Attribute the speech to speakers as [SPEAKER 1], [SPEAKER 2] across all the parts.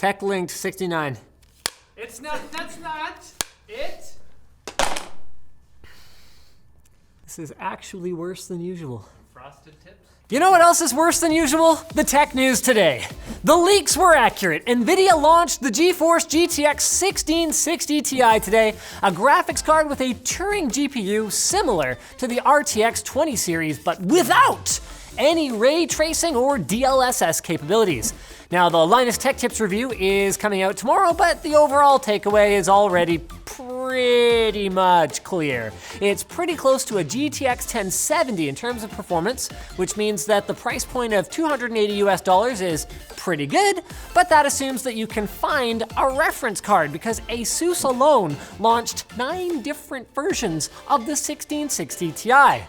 [SPEAKER 1] Techlinked 69.
[SPEAKER 2] It's not, that's not it.
[SPEAKER 1] This is actually worse than usual.
[SPEAKER 2] Frosted tips?
[SPEAKER 1] You know what else is worse than usual? The tech news today. The leaks were accurate. Nvidia launched the GeForce GTX 1660 Ti today, a graphics card with a Turing GPU similar to the RTX 20 series, but without any ray tracing or DLSS capabilities. Now, the Linus Tech Tips review is coming out tomorrow, but the overall takeaway is already pretty much clear. It's pretty close to a GTX 1070 in terms of performance, which means that the price point of $280 is pretty good, but that assumes that you can find a reference card because ASUS alone launched 9 different versions of the 1660 Ti.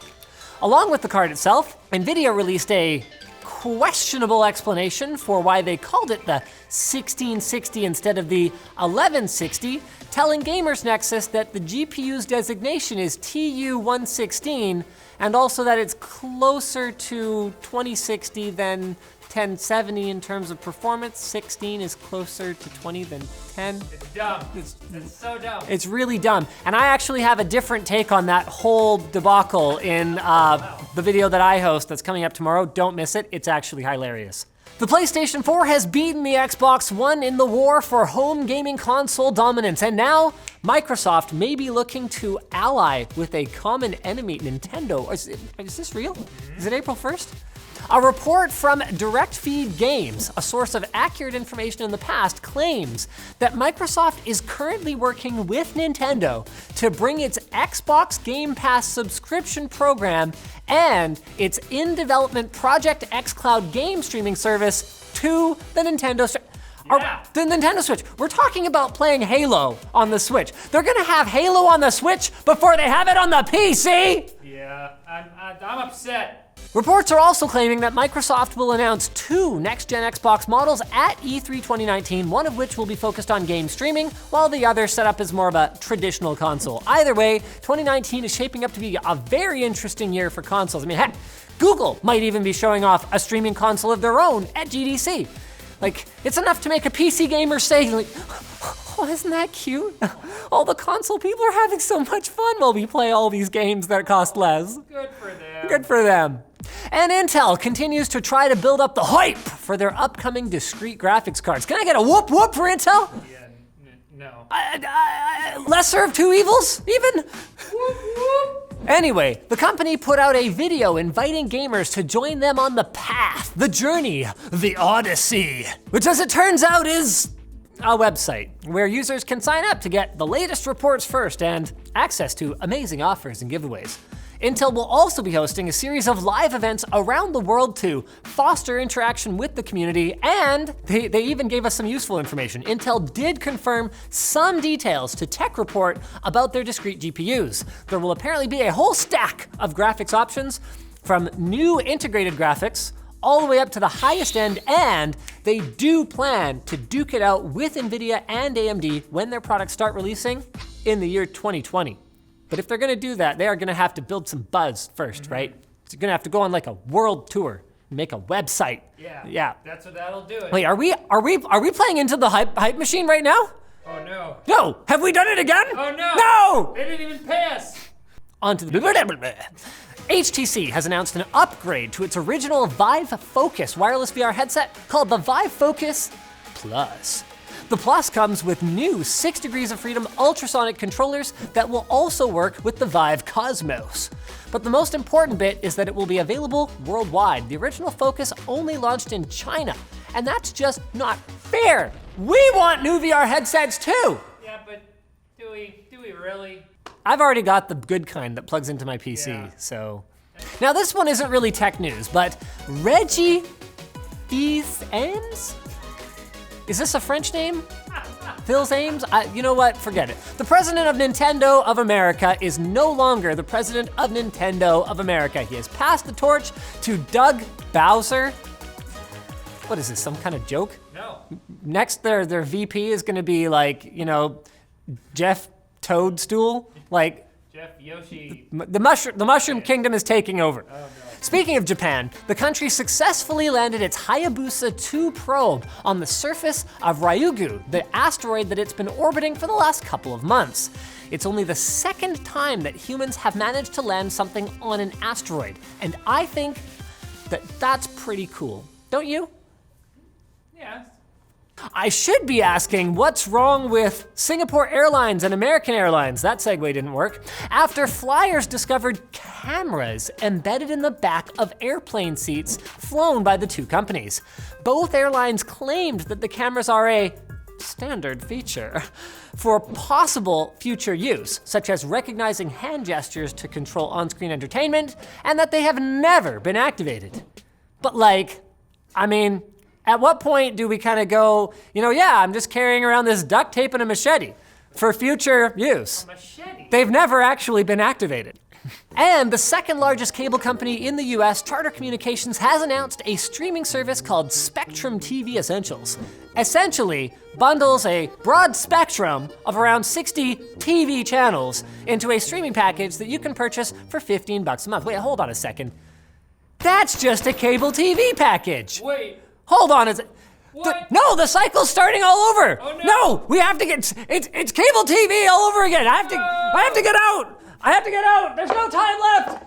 [SPEAKER 1] Along with the card itself, Nvidia released a questionable explanation for why they called it the 1660 instead of the 1160, telling Gamers Nexus that the GPU's designation is TU116 and also that it's closer to 2060 than 1070 in terms of performance. 16 is closer to 20 than 10.
[SPEAKER 2] It's dumb. It's so dumb.
[SPEAKER 1] It's really dumb. And I actually have a different take on that whole debacle in the video that I host that's coming up tomorrow. Don't miss it. It's actually hilarious. The PlayStation 4 has beaten the Xbox One in the war for home gaming console dominance, and now Microsoft may be looking to ally with a common enemy, Nintendo. Is this real? Is it April 1st? A report from Direct Feed Games, a source of accurate information in the past, claims that Microsoft is currently working with Nintendo to bring its Xbox Game Pass subscription program and its in-development Project xCloud game streaming service to the Nintendo Switch. The Nintendo Switch. We're talking about playing Halo on the Switch. They're gonna have Halo on the Switch before they have it on the PC!
[SPEAKER 2] Yeah, I'm upset.
[SPEAKER 1] Reports are also claiming that Microsoft will announce 2 next-gen Xbox models at E3 2019, one of which will be focused on game streaming, while the other set up as more of a traditional console. Either way, 2019 is shaping up to be a very interesting year for consoles. I mean, heck, Google might even be showing off a streaming console of their own at GDC. Like, it's enough to make a PC gamer say, like, oh, isn't that cute? All the console people are having so much fun while we play all these games that cost less.
[SPEAKER 2] Good for them.
[SPEAKER 1] Good for them. And Intel continues to try to build up the hype for their upcoming discrete graphics cards. Can I get a whoop whoop for Intel?
[SPEAKER 2] Yeah, no.
[SPEAKER 1] Lesser of two evils, even?
[SPEAKER 2] Whoop, whoop.
[SPEAKER 1] Anyway, the company put out a video inviting gamers to join them on the path, the journey, the Odyssey, which as it turns out is a website where users can sign up to get the latest reports first and access to amazing offers and giveaways. Intel will also be hosting a series of live events around the world to foster interaction with the community, and they even gave us some useful information. Intel did confirm some details to Tech Report about their discrete GPUs. There will apparently be a whole stack of graphics options, from new integrated graphics all the way up to the highest end, and they do plan to duke it out with Nvidia and AMD when their products start releasing in the year 2020. But if they're gonna do that, they are gonna have to build some buzz first, right? So you're gonna have to go on like a world tour, and make a website.
[SPEAKER 2] Yeah. That's what that'll do it.
[SPEAKER 1] Wait, are we playing into the hype machine right now?
[SPEAKER 2] Oh no.
[SPEAKER 1] No, have we done it again?
[SPEAKER 2] Oh no.
[SPEAKER 1] No!
[SPEAKER 2] They didn't even pay us.
[SPEAKER 1] On to the HTC has announced an upgrade to its original Vive Focus wireless VR headset called the Vive Focus Plus. The Plus comes with new 6 Degrees of Freedom ultrasonic controllers that will also work with the Vive Cosmos. But the most important bit is that it will be available worldwide. The original Focus only launched in China, and that's just not fair. We want new VR headsets too.
[SPEAKER 2] Yeah, but do we really?
[SPEAKER 1] I've already got the good kind that plugs into my PC,
[SPEAKER 2] Yeah.
[SPEAKER 1] so. Now this one isn't really tech news, but Reggie Fils-Aimé? Is this a French name? Phil's Ames? You know what, forget it. The president of Nintendo of America is no longer the president of Nintendo of America. He has passed the torch to Doug Bowser. What is this, some kind of joke?
[SPEAKER 2] No.
[SPEAKER 1] Next, their VP is gonna be like, you know, Jeff Toadstool, like,
[SPEAKER 2] Jeff Yoshi.
[SPEAKER 1] the mushroom kingdom is taking over.
[SPEAKER 2] Oh, no.
[SPEAKER 1] Speaking of Japan, the country successfully landed its HAYABUSA 2 probe on the surface of RYUGU, the asteroid that it's been orbiting for the last couple of months. It's only the second time that humans have managed to land something on an asteroid, and I think that that's pretty cool. Don't you?
[SPEAKER 2] Yeah.
[SPEAKER 1] I should be asking what's wrong with Singapore Airlines and American Airlines, that segue didn't work, after flyers discovered cameras embedded in the back of airplane seats flown by the two companies. Both airlines claimed that the cameras are a standard feature for possible future use, such as recognizing hand gestures to control on-screen entertainment, and that they have never been activated. But at what point do we kind of go, yeah, I'm just carrying around this duct tape and a machete for future use?
[SPEAKER 2] Machete.
[SPEAKER 1] They've never actually been activated. And the second largest cable company in the US, Charter Communications, has announced a streaming service called Spectrum TV Essentials. Essentially, bundles a broad spectrum of around 60 TV channels into a streaming package that you can purchase for $15 a month. Wait, hold on a second. That's just a cable TV package.
[SPEAKER 2] Wait.
[SPEAKER 1] Hold on,
[SPEAKER 2] What?
[SPEAKER 1] no, the cycle's starting all over.
[SPEAKER 2] Oh, no.
[SPEAKER 1] No, we have to get, it's cable TV all over again. I have to get out. There's no time left.